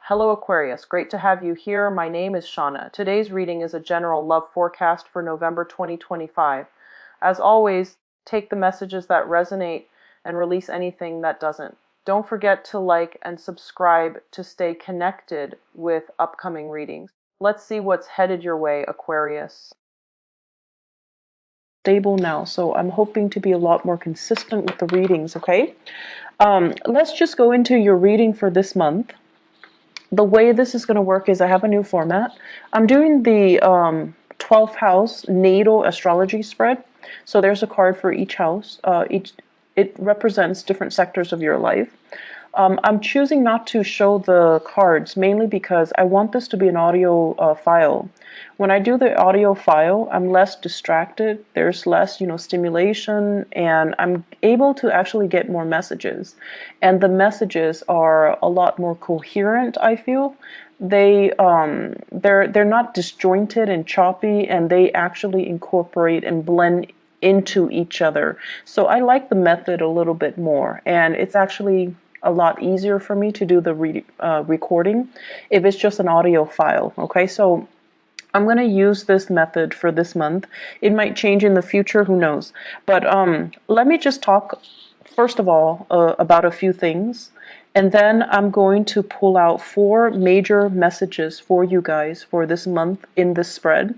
Hello Aquarius, great to have you here. My name is Shauna. Today's reading is a general love forecast for November 2025. As always, take the messages that resonate and release anything that doesn't. Don't forget to like and subscribe to stay connected with upcoming readings. Let's see what's headed your way, Aquarius. Stable now, so I'm hoping to be a lot more consistent with the readings, okay? Let's just go into your reading for this month. The way this is going to work is I have a new format. I'm doing the 12th house natal astrology spread. So there's a card for each house. It represents different sectors of your life. I'm choosing not to show the cards mainly because I want this to be an audio file. When I do the audio file, I'm less distracted. There's less, stimulation, and I'm able to actually get more messages. And the messages are a lot more coherent, I feel. They're not disjointed and choppy, and they actually incorporate and blend into each other. So I like the method a little bit more, and it's actually a lot easier for me to do the recording if it's just an audio file. Okay, so I'm going to use this method for this month. It might change in the future, who knows. But let me just talk first of all about a few things, and then I'm going to pull out 4 major messages for you guys for this month in this spread,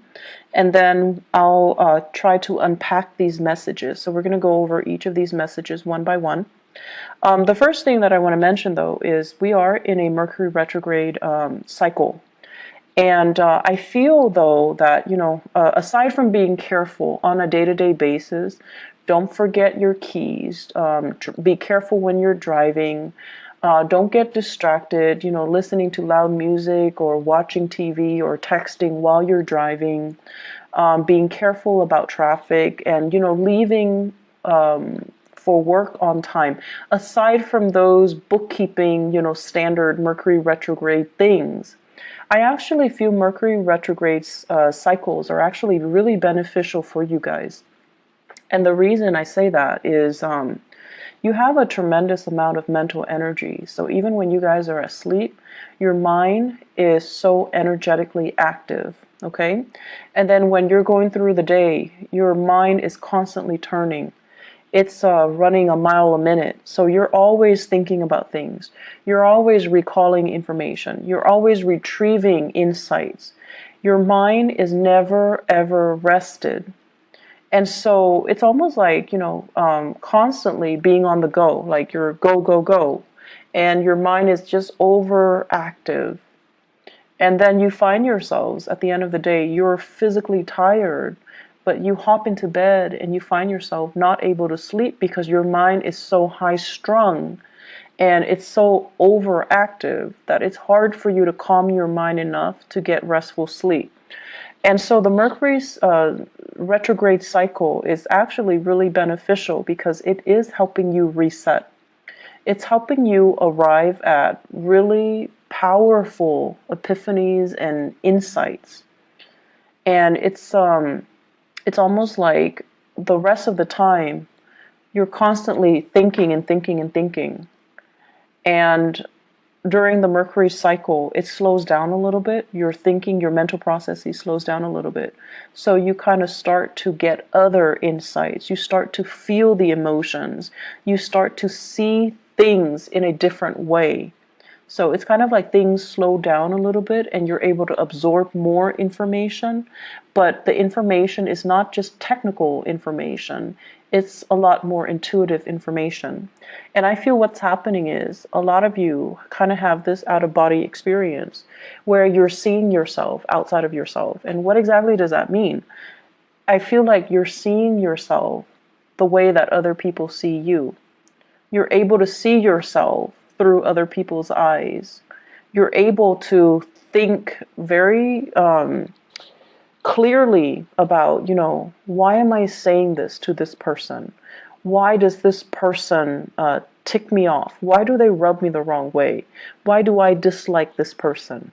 and then I'll try to unpack these messages. So we're going to go over each of these messages one by one. The first thing that I want to mention, though, is we are in a Mercury retrograde cycle. And I feel, though, that, aside from being careful on a day-to-day basis, don't forget your keys. Be careful when you're driving. Don't get distracted, listening to loud music or watching TV or texting while you're driving. Being careful about traffic and, leaving for work on time. Aside from those bookkeeping, standard Mercury retrograde things, I actually feel Mercury retrograde cycles are actually really beneficial for you guys. And the reason I say that is you have a tremendous amount of mental energy. So even when you guys are asleep, your mind is so energetically active, okay? And then when you're going through the day, your mind is constantly turning. It's running a mile a minute. So you're always thinking about things. You're always recalling information. You're always retrieving insights. Your mind is never, ever rested. And so it's almost like, constantly being on the go, like you're go, go, go. And your mind is just overactive. And then you find yourselves, at the end of the day, you're physically tired, but you hop into bed and you find yourself not able to sleep because your mind is so high strung and it's so overactive that it's hard for you to calm your mind enough to get restful sleep. And so the Mercury's retrograde cycle is actually really beneficial because it is helping you reset. It's helping you arrive at really powerful epiphanies and insights. And it's almost like the rest of the time you're constantly thinking and thinking and thinking. And during the Mercury cycle, it slows down a little bit. Your thinking, your mental processes slows down a little bit. So you kind of start to get other insights. You start to feel the emotions. You start to see things in a different way. So it's kind of like things slow down a little bit and you're able to absorb more information. But the information is not just technical information. It's a lot more intuitive information. And I feel what's happening is a lot of you kind of have this out-of-body experience where you're seeing yourself outside of yourself. And what exactly does that mean? I feel like you're seeing yourself the way that other people see you. You're able to see yourself through other people's eyes. You're able to think very clearly about, why am I saying this to this person? Why does this person tick me off? Why do they rub me the wrong way? Why do I dislike this person?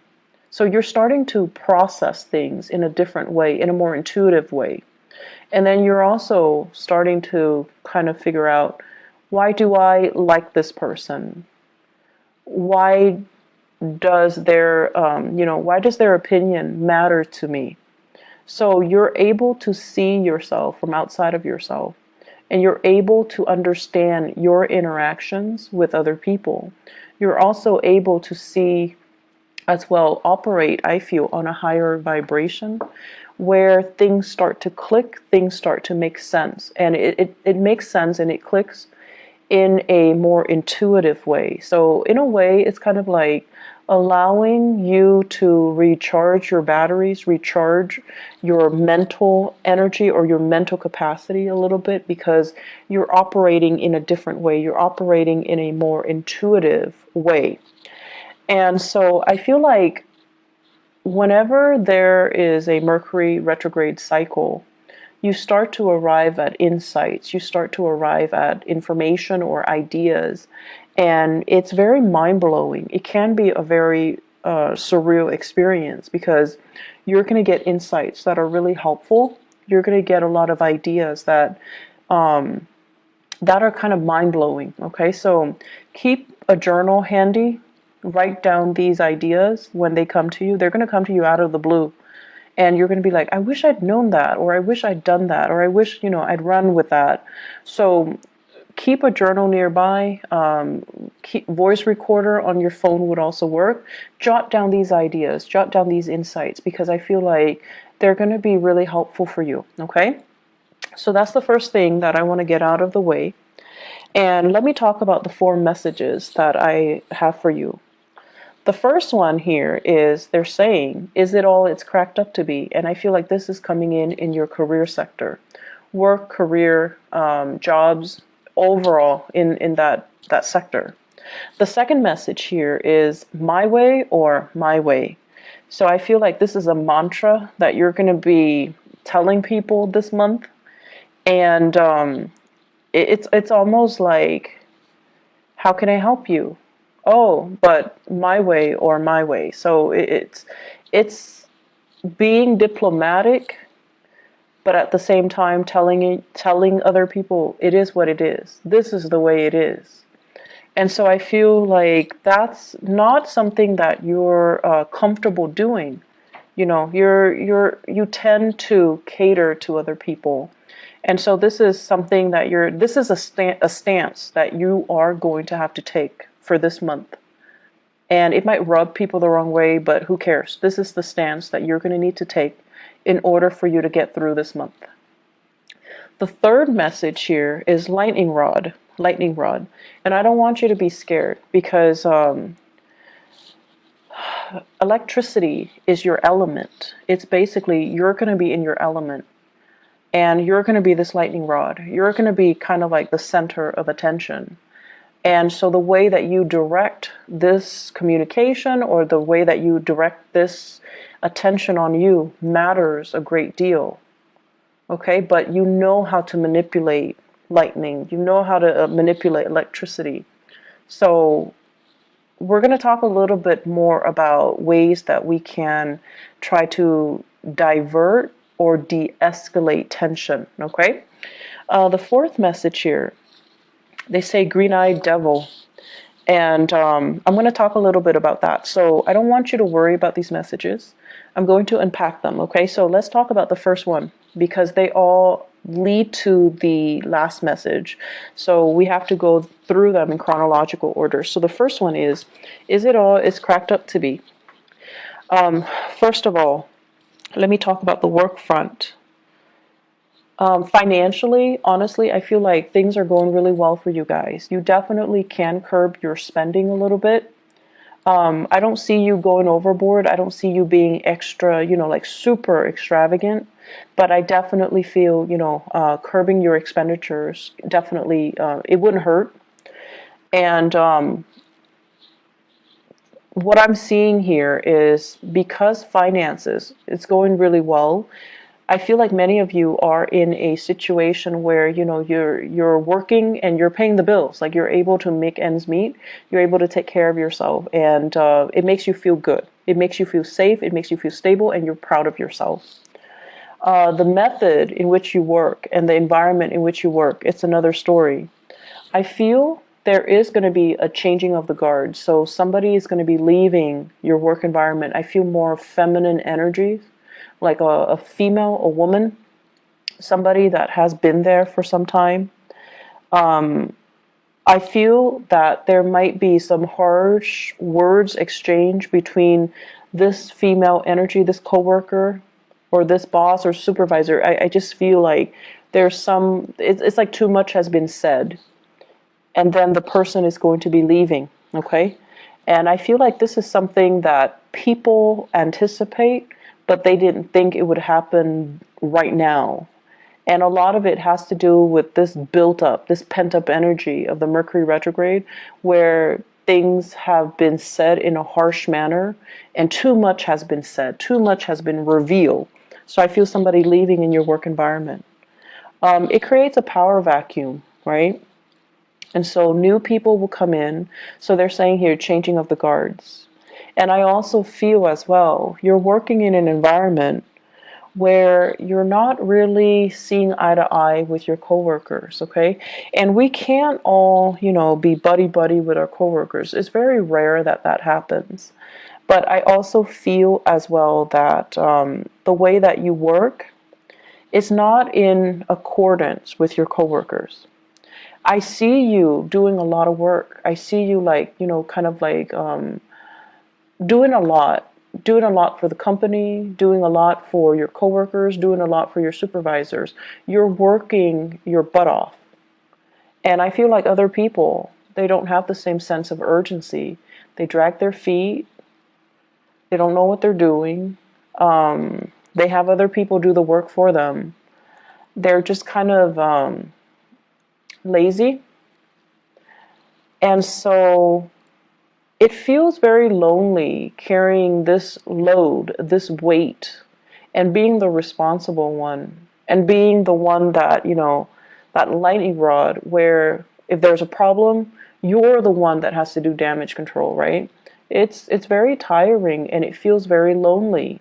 So you're starting to process things in a different way, in a more intuitive way. And then you're also starting to kind of figure out, why do I like this person? Why does their, why does their opinion matter to me? So you're able to see yourself from outside of yourself, and you're able to understand your interactions with other people. You're also able to see as well, operate, I feel, on a higher vibration where things start to click, things start to make sense. And it makes sense and it clicks in a more intuitive way. So in a way, it's kind of like allowing you to recharge your batteries, recharge your mental energy or your mental capacity a little bit, because you're operating in a different way. You're operating in a more intuitive way. And so I feel like whenever there is a Mercury retrograde cycle, you start to arrive at insights, you start to arrive at information or ideas, and it's very mind-blowing. It can be a very surreal experience, because you're going to get insights that are really helpful. You're going to get a lot of ideas that are kind of mind-blowing. Okay, so keep a journal handy. Write down these ideas when they come to you. They're going to come to you out of the blue. And you're going to be like, I wish I'd known that, or I wish I'd done that, or I wish, I'd run with that. So keep a journal nearby. Keep voice recorder on your phone would also work. Jot down these ideas, jot down these insights, because I feel like they're going to be really helpful for you. Okay? So that's the first thing that I want to get out of the way. And let me talk about the 4 messages that I have for you. The first one here is they're saying, is it all it's cracked up to be? And I feel like this is coming in your career sector. Work, career, jobs, overall in that sector. The second message here is my way or my way. So I feel like this is a mantra that you're going to be telling people this month. And it's almost like, how can I help you? Oh, but my way or my way. So it's being diplomatic, but at the same time telling other people it is what it is. This is the way it is. And so I feel like that's not something that you're comfortable doing. You tend to cater to other people. And so this is something that this is a stance that you are going to have to take for this month. And it might rub people the wrong way, but who cares? This is the stance that you're going to need to take in order for you to get through this month. The third message here is lightning rod. And I don't want you to be scared, because electricity is your element. It's basically, you're going to be in your element. And you're going to be this lightning rod. You're going to be kind of like the center of attention. And so the way that you direct this communication, or the way that you direct this attention on you, matters a great deal. Okay, but you know how to manipulate lightning. You know how to manipulate electricity. So we're going to talk a little bit more about ways that we can try to divert or de-escalate tension. Okay, the fourth message here, they say green-eyed devil. And I'm going to talk a little bit about that. So I don't want you to worry about these messages. I'm going to unpack them. Okay, so let's talk about the first one, because they all lead to the last message. So we have to go through them in chronological order. So the first one is it all it's cracked up to be? First of all, let me talk about the work front. Financially, honestly, I feel like things are going really well for you guys. You definitely can curb your spending a little bit. I don't see you going overboard. I don't see you being extra, like super extravagant. But I definitely feel, curbing your expenditures, definitely, it wouldn't hurt. And what I'm seeing here is, because finances, it's going really well, I feel like many of you are in a situation where, you're working and you're paying the bills. Like, you're able to make ends meet. You're able to take care of yourself. And it makes you feel good. It makes you feel safe. It makes you feel stable. And you're proud of yourself. The method in which you work and the environment in which you work, it's another story. I feel there is going to be a changing of the guard. So somebody is going to be leaving your work environment. I feel more feminine energies, like a female, a woman, somebody that has been there for some time. I feel that there might be some harsh words exchange between this female energy, this coworker, or this boss or supervisor. I just feel like there's it's like too much has been said, and then the person is going to be leaving, okay? And I feel like this is something that people anticipate, but they didn't think it would happen right now. And a lot of it has to do with this built up, this pent up energy of the Mercury retrograde, where things have been said in a harsh manner and too much has been said, too much has been revealed. So I feel somebody leaving in your work environment. It creates a power vacuum, right? And so new people will come in. So they're saying here, changing of the guards. And I also feel as well, you're working in an environment where you're not really seeing eye to eye with your coworkers, okay? And we can't all, be buddy-buddy with our coworkers. It's very rare that that happens. But I also feel as well that the way that you work is not in accordance with your coworkers. I see you doing a lot of work. I see you kind of like doing a lot for the company, doing a lot for your coworkers, doing a lot for your supervisors. You're working your butt off. And I feel like other people, they don't have the same sense of urgency. They drag their feet. They don't know what they're doing. They have other people do the work for them. They're just kind of lazy. And so it feels very lonely carrying this load, this weight, and being the responsible one, and being the one that, that lightning rod where if there's a problem, you're the one that has to do damage control, right? It's very tiring and it feels very lonely,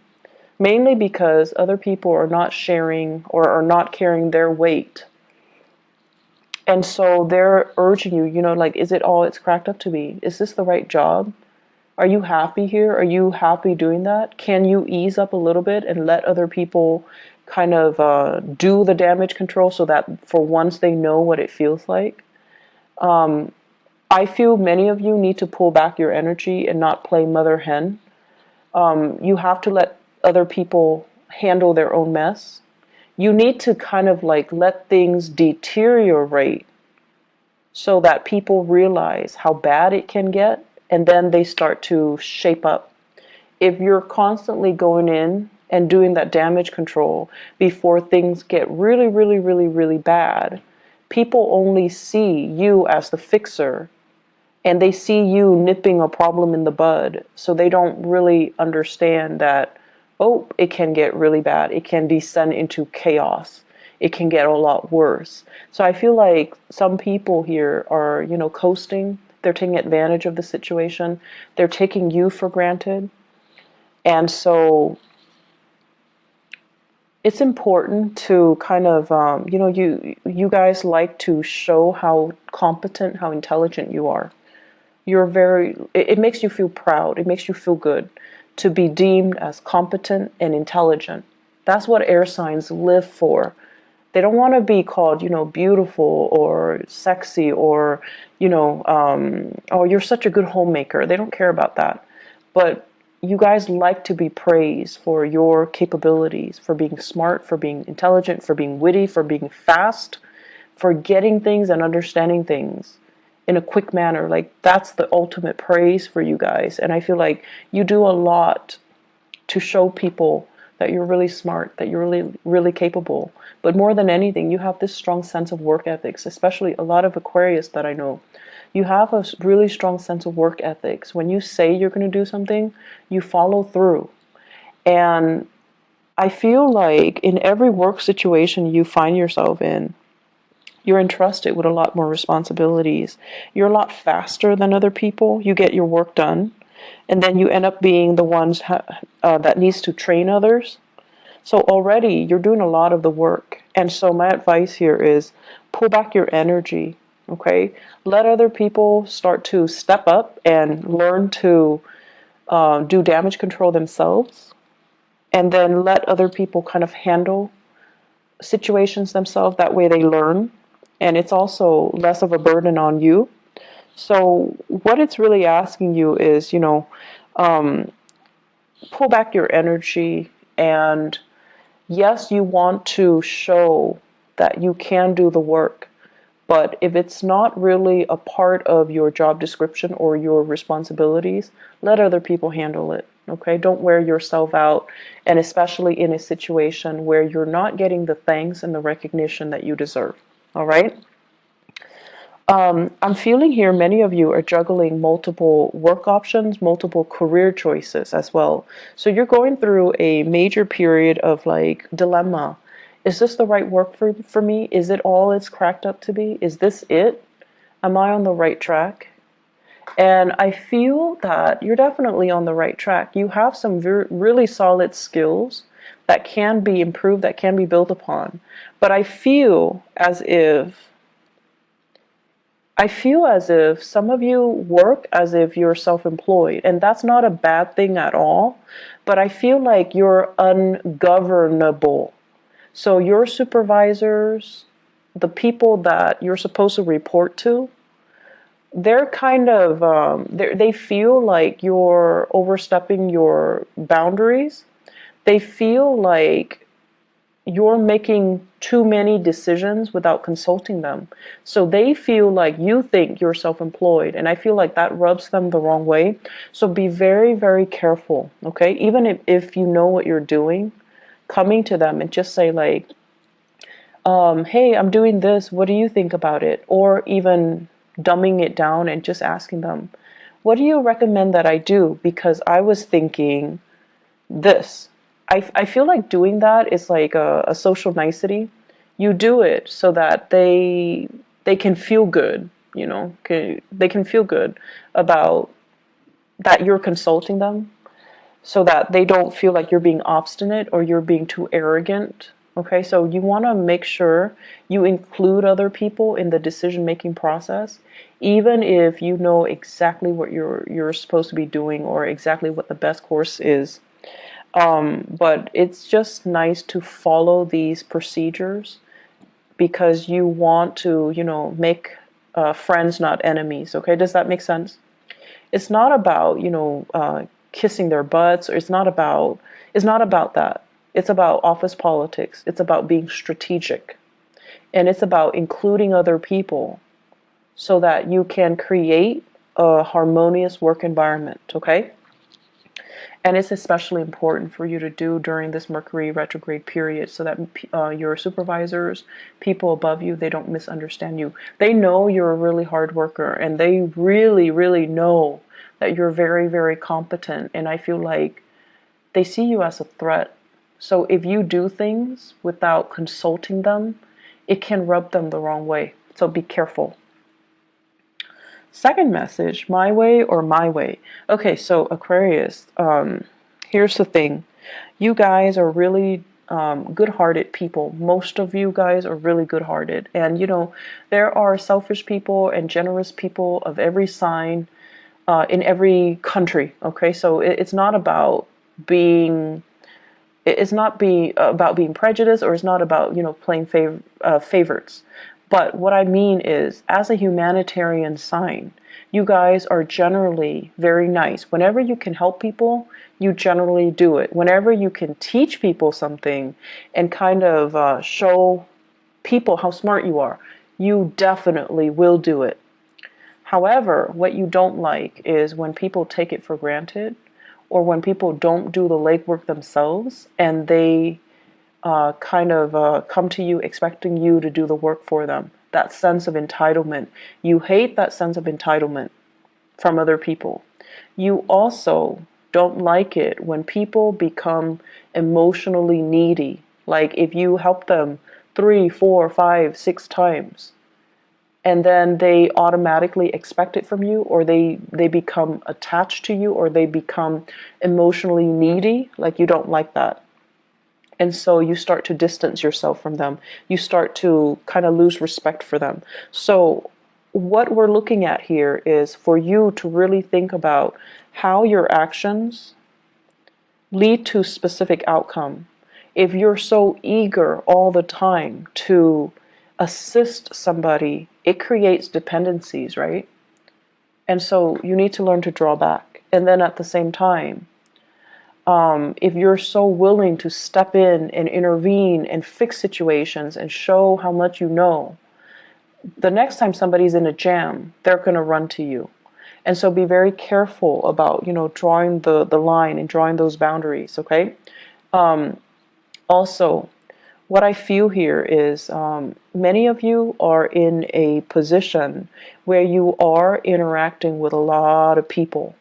mainly because other people are not sharing or are not carrying their weight. And so they're urging you, like, is it all it's cracked up to be? Is this the right job? Are you happy here? Are you happy doing that? Can you ease up a little bit and let other people kind of do the damage control so that for once they know what it feels like? I feel many of you need to pull back your energy and not play mother hen. You have to let other people handle their own mess. You need to kind of like let things deteriorate so that people realize how bad it can get, and then they start to shape up. If you're constantly going in and doing that damage control before things get really, really, really, really bad, people only see you as the fixer, and they see you nipping a problem in the bud, so they don't really understand that, oh, it can get really bad. It can descend into chaos. It can get a lot worse. So I feel like some people here are, coasting. They're taking advantage of the situation. They're taking you for granted. And so it's important to kind of, you guys like to show how competent, how intelligent you are. It makes you feel proud. It makes you feel good to be deemed as competent and intelligent. That's what air signs live for. They don't want to be called, beautiful or sexy or, oh, you're such a good homemaker. They don't care about that. But you guys like to be praised for your capabilities, for being smart, for being intelligent, for being witty, for being fast, for getting things and understanding things in a quick manner. Like, that's the ultimate praise for you guys. And I feel like you do a lot to show people that you're really smart, that you're really, really capable. But more than anything, you have this strong sense of work ethics, especially a lot of Aquarius that I know. You have a really strong sense of work ethics. When you say you're going to do something, you follow through. And I feel like in every work situation you find yourself in, you're entrusted with a lot more responsibilities. You're a lot faster than other people. You get your work done. And then you end up being the ones that needs to train others. So already you're doing a lot of the work. And so my advice here is pull back your energy. Okay, let other people start to step up and learn to do damage control themselves, and then let other people kind of handle situations themselves. That way they learn, and it's also less of a burden on you. So what it's really asking you is, pull back your energy, and yes, you want to show that you can do the work, but if it's not really a part of your job description or your responsibilities, let other people handle it. Okay, don't wear yourself out, and especially in a situation where you're not getting the thanks and the recognition that you deserve. All right. I'm feeling here many of you are juggling multiple work options, multiple career choices as well. So you're going through a major period of like dilemma. Is this the right work for me? Is it all it's cracked up to be? Is this it? Am I on the right track? And I feel that you're definitely on the right track. You have some really solid skills that can be improved, that can be built upon. But I feel as if some of you work as if you're self-employed, and that's not a bad thing at all, but I feel like you're ungovernable. So your supervisors, the people that you're supposed to report to, they're kind of, they feel like you're overstepping your boundaries. They feel like you're making too many decisions without consulting them. So they feel like you think you're self-employed, and I feel like that rubs them the wrong way. So be very, very careful, okay? Even if you know what you're doing, coming to them and just say like, hey, I'm doing this, what do you think about it? Or even dumbing it down and just asking them, what do you recommend that I do? Because I was thinking this. I feel like doing that is like a social nicety. You do it so that they can feel good, they can feel good about that you're consulting them, so that they don't feel like you're being obstinate or you're being too arrogant. Okay, so you want to make sure you include other people in the decision-making process, even if you know exactly what you're supposed to be doing or exactly what the best course is. But it's just nice to follow these procedures because you want to, make friends, not enemies. Okay, does that make sense? It's not about, kissing their butts, or it's not about that. It's about office politics. It's about being strategic, and it's about including other people so that you can create a harmonious work environment. Okay. And it's especially important for you to do during this Mercury retrograde period so that your supervisors, people above you, they don't misunderstand you. They know you're a really hard worker, and they really, really know that you're very, very competent. And I feel like they see you as a threat. So if you do things without consulting them, it can rub them the wrong way. So be careful. Second message, my way or my way. Okay, so Aquarius, here's the thing. You guys are really good-hearted people. Most of you guys are really good-hearted. And, there are selfish people and generous people of every sign in every country. Okay, so it's not about being about being prejudiced, or it's not about playing favorites. But what I mean is, as a humanitarian sign, you guys are generally very nice. Whenever you can help people, you generally do it. Whenever you can teach people something and kind of show people how smart you are, you definitely will do it. However, what you don't like is when people take it for granted, or when people don't do the legwork themselves and they come to you expecting you to do the work for them. That sense of entitlement. You hate that sense of entitlement from other people. You also don't like it when people become emotionally needy. Like if you help them 3, 4, 5, 6 times, and then they automatically expect it from you, or they become attached to you, or they become emotionally needy. Like, you don't like that. And so you start to distance yourself from them. You start to kind of lose respect for them. So what we're looking at here is for you to really think about how your actions lead to specific outcome. If you're so eager all the time to assist somebody, it creates dependencies, right? And so you need to learn to draw back. And then at the same time, if you're so willing to step in and intervene and fix situations and show how much you know, the next time somebody's in a jam, they're going to run to you. And so be very careful about, drawing the line and drawing those boundaries, okay? Also, what I feel here is many of you are in a position where you are interacting with a lot of people,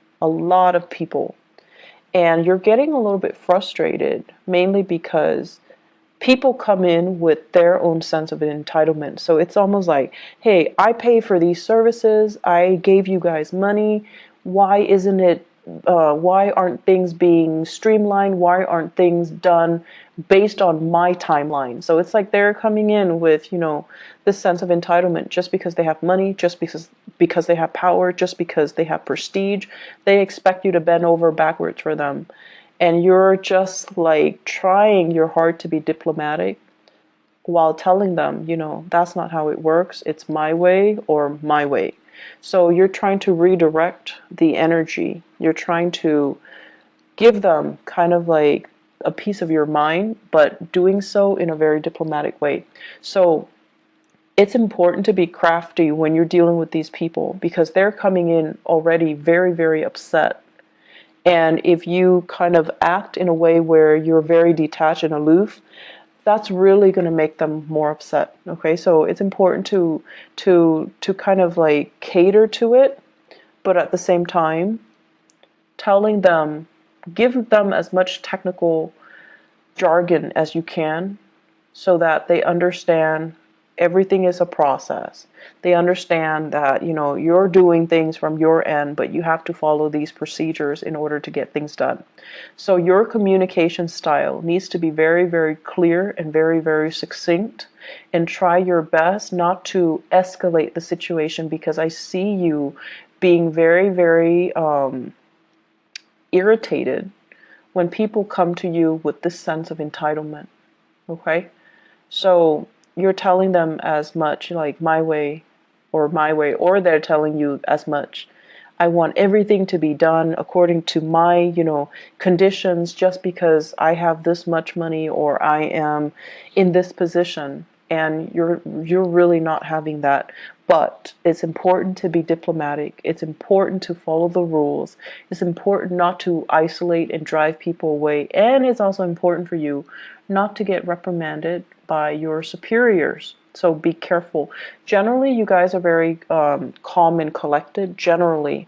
and you're getting a little bit frustrated, mainly because people come in with their own sense of entitlement. So it's almost like, hey, I pay for these services, I gave you guys money, why isn't it, why aren't things being streamlined, why aren't things done based on my timeline? So it's like they're coming in with, this sense of entitlement just because they have money, just because they have power, just because they have prestige. They expect you to bend over backwards for them. And you're just like trying your hard to be diplomatic while telling them, that's not how it works. It's my way or my way. So you're trying to redirect the energy. You're trying to give them kind of like a piece of your mind, but doing so in a very diplomatic way. So it's important to be crafty when you're dealing with these people because they're coming in already very, very upset. And if you kind of act in a way where you're very detached and aloof, that's really going to make them more upset. Okay, so it's important to kind of like cater to it, but at the same time, telling them, give them as much technical jargon as you can, so that they understand everything is a process. They understand that, you're doing things from your end, but you have to follow these procedures in order to get things done. So your communication style needs to be very, very clear and very, very succinct, and try your best not to escalate the situation, because I see you being very, very irritated when people come to you with this sense of entitlement. Okay? So you're telling them as much like my way, or they're telling you as much. I want everything to be done according to my, conditions, just because I have this much money or I am in this position. And you're really not having that. But it's important to be diplomatic. It's important to follow the rules. It's important not to isolate and drive people away. And it's also important for you not to get reprimanded by your superiors. So be careful. Generally, you guys are very calm and collected, generally.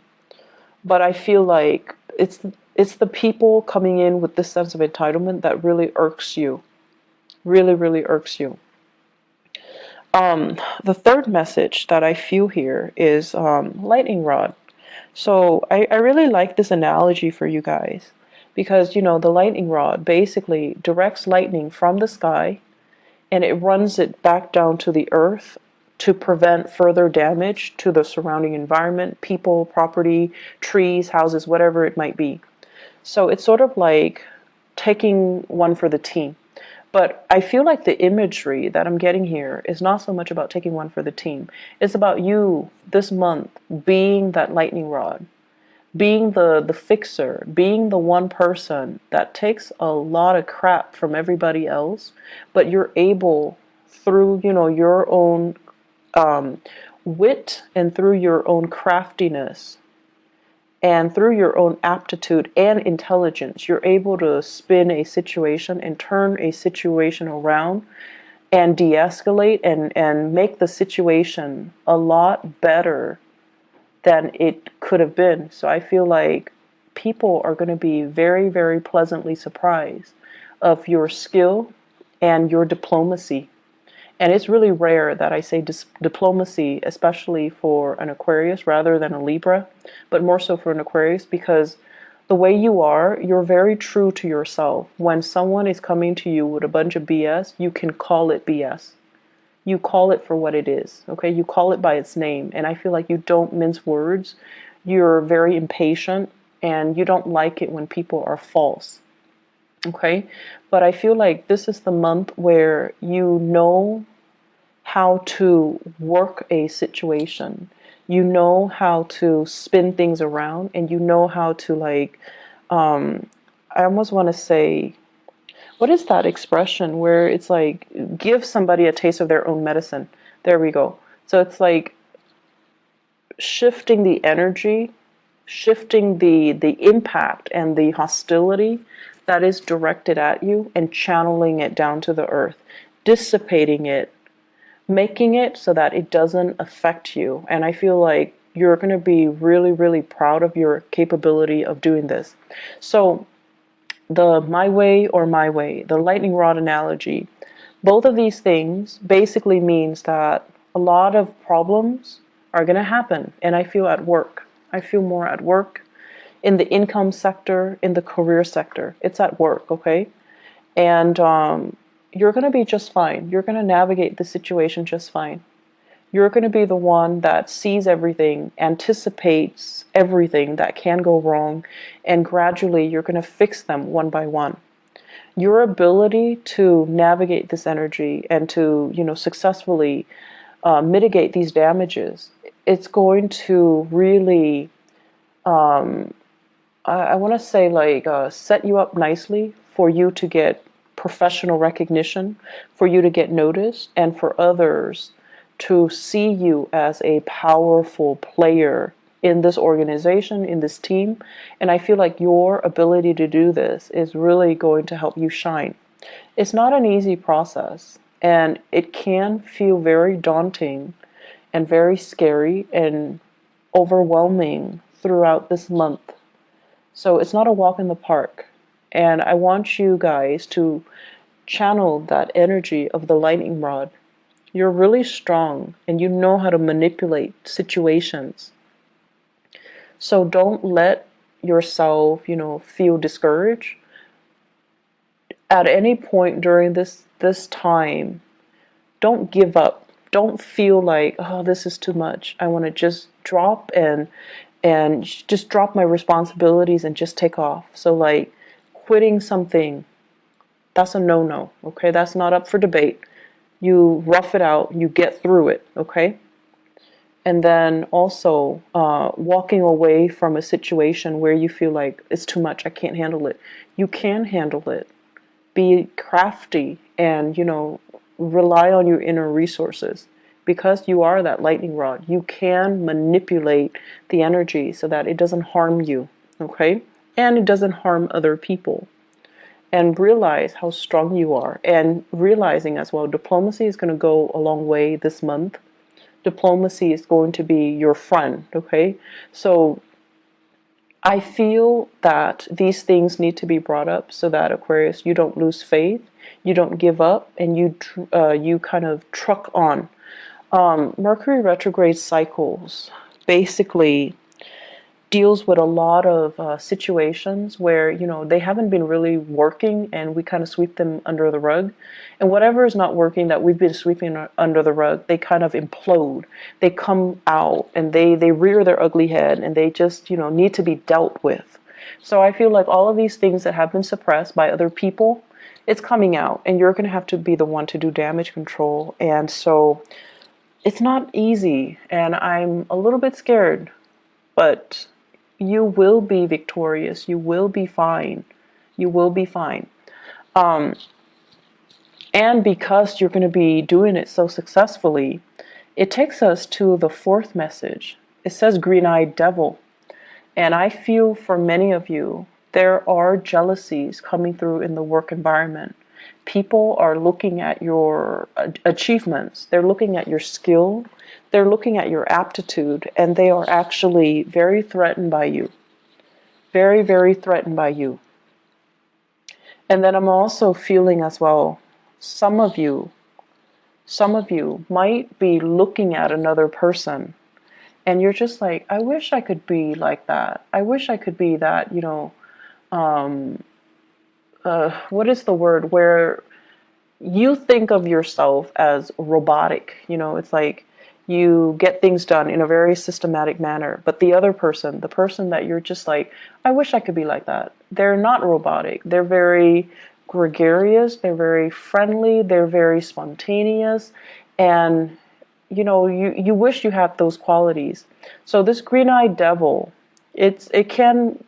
But I feel like it's the people coming in with this sense of entitlement that really irks you. Really, really irks you. The third message that I feel here is lightning rod. So I really like this analogy for you guys, because the lightning rod basically directs lightning from the sky, and it runs it back down to the earth to prevent further damage to the surrounding environment, people, property, trees, houses, whatever it might be. So it's sort of like taking one for the team. But I feel like the imagery that I'm getting here is not so much about taking one for the team. It's about you this month being that lightning rod, being the fixer, being the one person that takes a lot of crap from everybody else, but you're able, through your own wit and through your own craftiness and through your own aptitude and intelligence, you're able to spin a situation and turn a situation around and de-escalate and make the situation a lot better than it could have been. So I feel like people are going to be very, very pleasantly surprised of your skill and your diplomacy. And it's really rare that I say diplomacy, especially for an Aquarius rather than a Libra, but more so for an Aquarius, because the way you are, you're very true to yourself. When someone is coming to you with a bunch of BS, you can call it BS. you call it for what it is, okay? You call it by its name. And I feel like you don't mince words. You're very impatient and you don't like it when people are false, okay? But I feel like this is the month where you know how to work a situation. You know how to spin things around, and you know how to, like, I almost want to say, what is that expression where it's like, give somebody a taste of their own medicine? There we go. So it's like shifting the energy, shifting the impact and the hostility that is directed at you, and channeling it down to the earth, dissipating it, making it so that it doesn't affect you. And I feel like you're going to be really, really proud of your capability of doing this. So the my way or my way, the lightning rod analogy, both of these things basically means that a lot of problems are going to happen. And I feel at work. I feel more at work, in the income sector, in the career sector. It's at work, okay? And you're going to be just fine. You're going to navigate the situation just fine. You're going to be the one that sees everything, anticipates everything that can go wrong, and gradually you're going to fix them one by one. Your ability to navigate this energy and to, successfully mitigate these damages, it's going to really, I want to say, like, set you up nicely for you to get professional recognition, for you to get noticed, and for others to see you as a powerful player in this organization, in this team. And I feel like your ability to do this is really going to help you shine. It's not an easy process, and it can feel very daunting and very scary and overwhelming throughout this month. So it's not a walk in the park. And I want you guys to channel that energy of the lightning rod. You're really strong and you know how to manipulate situations. So don't let yourself, feel discouraged. At any point during this time, don't give up. Don't feel like, oh, this is too much. I want to just drop and just drop my responsibilities and just take off. So, like, quitting something, that's a no-no, okay? That's not up for debate. You rough it out, you get through it, okay? And then also walking away from a situation where you feel like it's too much, I can't handle it. You can handle it. Be crafty and, rely on your inner resources. Because you are that lightning rod, you can manipulate the energy so that it doesn't harm you, okay? And it doesn't harm other people. And realize how strong you are. And realizing as well, diplomacy is going to go a long way this month. Diplomacy is going to be your friend, okay? So I feel that these things need to be brought up so that, Aquarius, you don't lose faith, you don't give up, and you kind of truck on. Mercury retrograde cycles basically deals with a lot of situations where, they haven't been really working and we kind of sweep them under the rug. And whatever is not working that we've been sweeping under the rug, they kind of implode. They come out and they rear their ugly head and they just, need to be dealt with. So I feel like all of these things that have been suppressed by other people, it's coming out and you're going to have to be the one to do damage control. And so it's not easy and I'm a little bit scared, but you will be victorious. You will be fine. You will be fine. And because you're going to be doing it so successfully, it takes us to the fourth message. It says green-eyed devil. And I feel for many of you, there are jealousies coming through in the work environment. People are looking at your achievements. They're looking at your skill. They're looking at your aptitude, and they are actually very threatened by you. Very, very threatened by you. And then I'm also feeling as well, some of you might be looking at another person, and you're just like, I wish I could be like that. I wish I could be that, what is the word, where you think of yourself as robotic. It's like you get things done in a very systematic manner, but the other person, the person that you're just like, I wish I could be like that, they're not robotic. They're very gregarious, they're very friendly, they're very spontaneous, and you wish you had those qualities. So this green-eyed devil, it can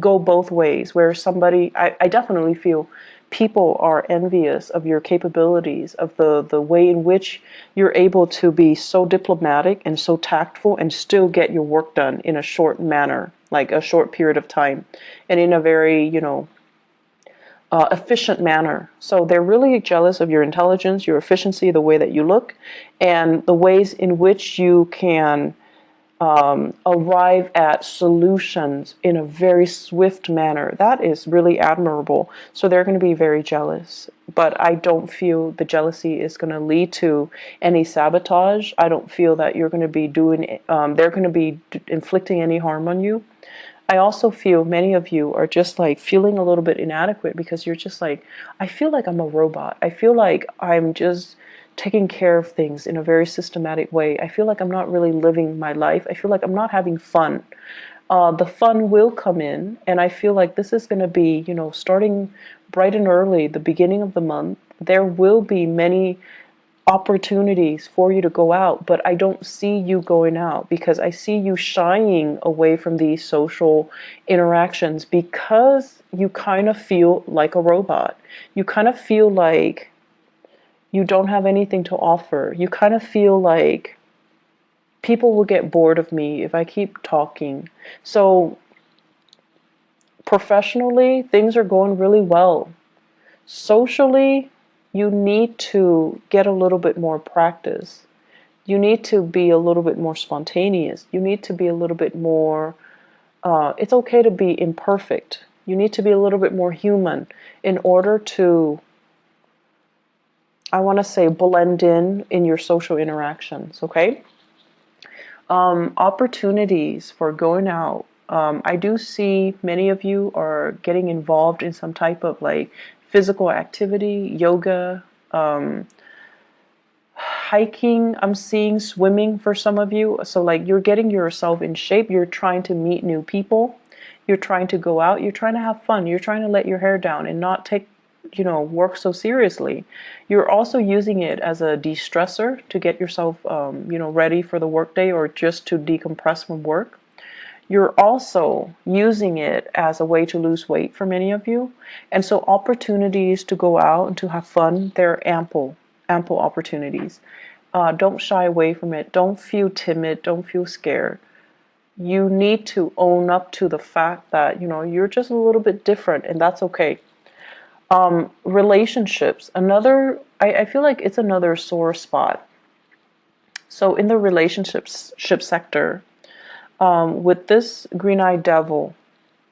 go both ways, where somebody, I definitely feel people are envious of your capabilities, of the way in which you're able to be so diplomatic and so tactful and still get your work done in a short manner, like a short period of time, and in a very, efficient manner. So they're really jealous of your intelligence, your efficiency, the way that you look, and the ways in which you can arrive at solutions in a very swift manner. That is really admirable. So they're going to be very jealous. But I don't feel the jealousy is going to lead to any sabotage. I don't feel that you're going to be they're going to be inflicting any harm on you. I also feel many of you are just like feeling a little bit inadequate, because you're just like, I feel like I'm a robot. I feel like I'm just taking care of things in a very systematic way. I feel like I'm not really living my life. I feel like I'm not having fun. The fun will come in, and I feel like this is going to be, starting bright and early, the beginning of the month. There will be many opportunities for you to go out, but I don't see you going out, because I see you shying away from these social interactions, because you kind of feel like a robot. You kind of feel like you don't have anything to offer. You kind of feel like people will get bored of me if I keep talking. So professionally, things are going really well. Socially, you need to get a little bit more practice. You need to be a little bit more spontaneous. You need to be a little bit more, it's okay to be imperfect. You need to be a little bit more human in order to, I want to say, blend in your social interactions, okay? Opportunities for going out. I do see many of you are getting involved in some type of like physical activity, yoga, hiking. I'm seeing swimming for some of you. So like you're getting yourself in shape. You're trying to meet new people. You're trying to go out. You're trying to have fun. You're trying to let your hair down and not take, work so seriously. You're also using it as a de-stressor to get yourself, ready for the workday, or just to decompress from work. You're also using it as a way to lose weight for many of you. And so opportunities to go out and to have fun, they're ample opportunities. Don't shy away from it. Don't feel timid. Don't feel scared. You need to own up to the fact that, you're just a little bit different, and that's okay. Relationships, I feel like it's another sore spot. So in the relationship sector, with this green-eyed devil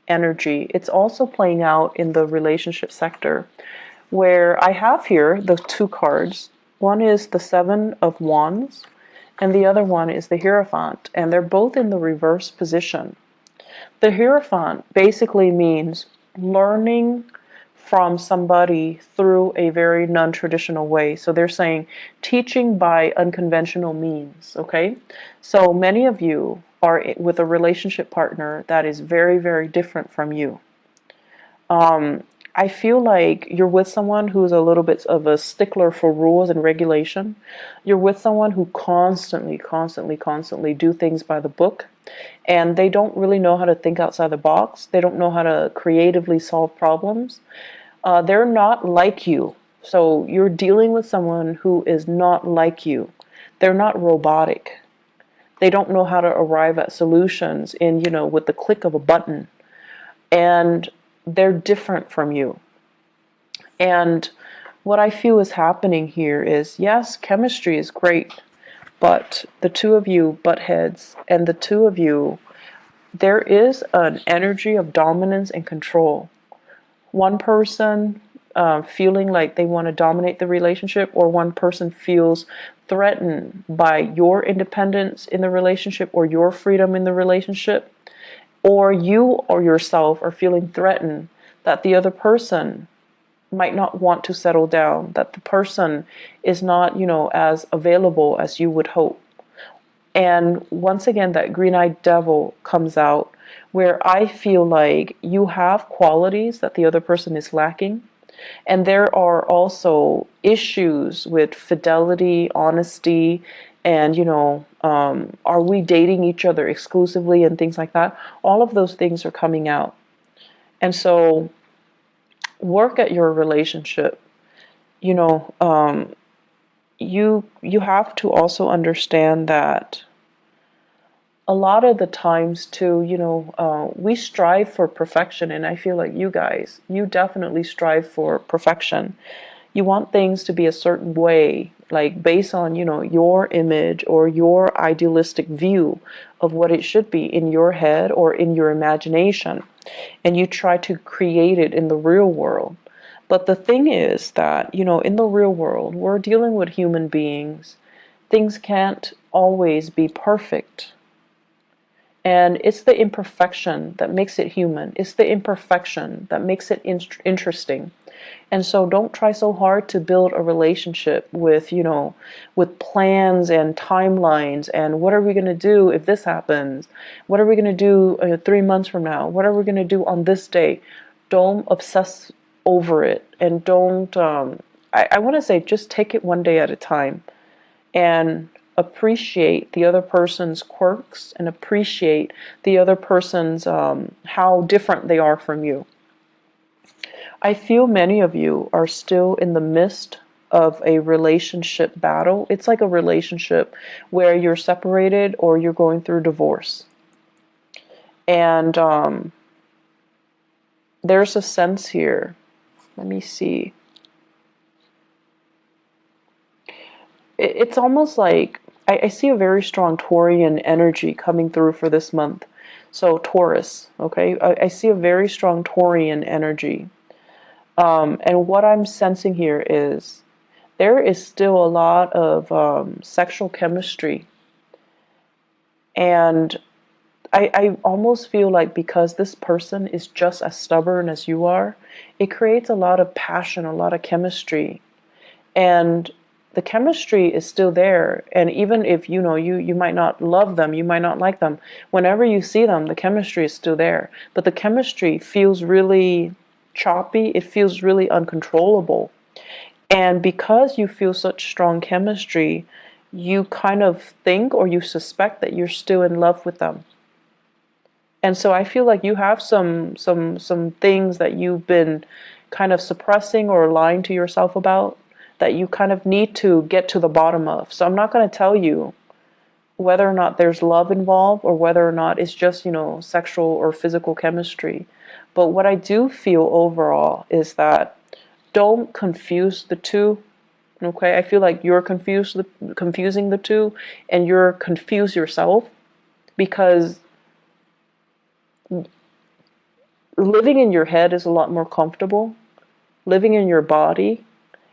energy, it's also playing out in the relationship sector, where I have here the two cards. One is the Seven of Wands, and the other one is the Hierophant, and they're both in the reverse position. The Hierophant basically means learning from somebody through a very non-traditional way. So they're saying teaching by unconventional means, okay? So many of you are with a relationship partner that is very, very different from you. I feel like you're with someone who's a little bit of a stickler for rules and regulation. You're with someone who constantly do things by the book, and they don't really know how to think outside the box. They don't know how to creatively solve problems. They're not like you. So you're dealing with someone who is not like you. They're not robotic. They don't know how to arrive at solutions with the click of a button. And they're different from you. And what I feel is happening here is, yes, chemistry is great, but the two of you butt heads, and the two of you, there is an energy of dominance and control. One person feeling like they want to dominate the relationship, or one person feels threatened by your independence in the relationship or your freedom in the relationship, or you or yourself are feeling threatened that the other person might not want to settle down, that the person is not, as available as you would hope. And once again, that green-eyed devil comes out, where I feel like you have qualities that the other person is lacking. And there are also issues with fidelity, honesty, and, are we dating each other exclusively and things like that. All of those things are coming out. And so work at your relationship. You know, you have to also understand that a lot of the times too, we strive for perfection, and I feel like you definitely strive for perfection. You want things to be a certain way, like based on, your image or your idealistic view of what it should be in your head or in your imagination, and you try to create it in the real world. But the thing is that, in the real world, we're dealing with human beings. Things can't always be perfect. And it's the imperfection that makes it human. It's the imperfection that makes it interesting. And so don't try so hard to build a relationship with, with plans and timelines and what are we going to do if this happens? What are we going to do 3 months from now? What are we going to do on this day? Don't obsess over it, and don't, I want to say, just take it one day at a time and appreciate the other person's quirks and appreciate the other person's, how different they are from you. I feel many of you are still in the midst of a relationship battle. It's like a relationship where you're separated or you're going through divorce. And there's a sense here. Let me see. It's almost like I see a very strong Taurian energy coming through for this month. So Taurus, okay? I see a very strong Taurian energy. And what I'm sensing here is there is still a lot of sexual chemistry. And I almost feel like because this person is just as stubborn as you are, it creates a lot of passion, a lot of chemistry. And the chemistry is still there. And even if, you might not love them, you might not like them, whenever you see them, the chemistry is still there. But the chemistry feels really choppy. It feels really uncontrollable. And because you feel such strong chemistry, you kind of think or you suspect that you're still in love with them. And so I feel like you have some things that you've been kind of suppressing or lying to yourself about that you kind of need to get to the bottom of. So I'm not going to tell you whether or not there's love involved or whether or not it's just, sexual or physical chemistry. But what I do feel overall is that don't confuse the two. Okay, I feel like you're confusing the two, and you're confused yourself, because living in your head is a lot more comfortable. Living in your body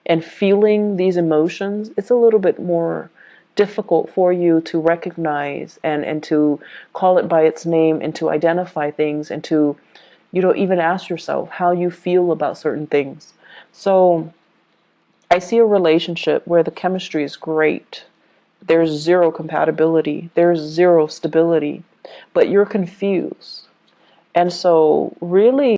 and feeling these emotions, it's a little bit more difficult for you to recognize and to call it by its name and to identify things and to, even ask yourself how you feel about certain things. So I see a relationship where the chemistry is great. There's zero compatibility. There's zero stability, but you're confused. And so really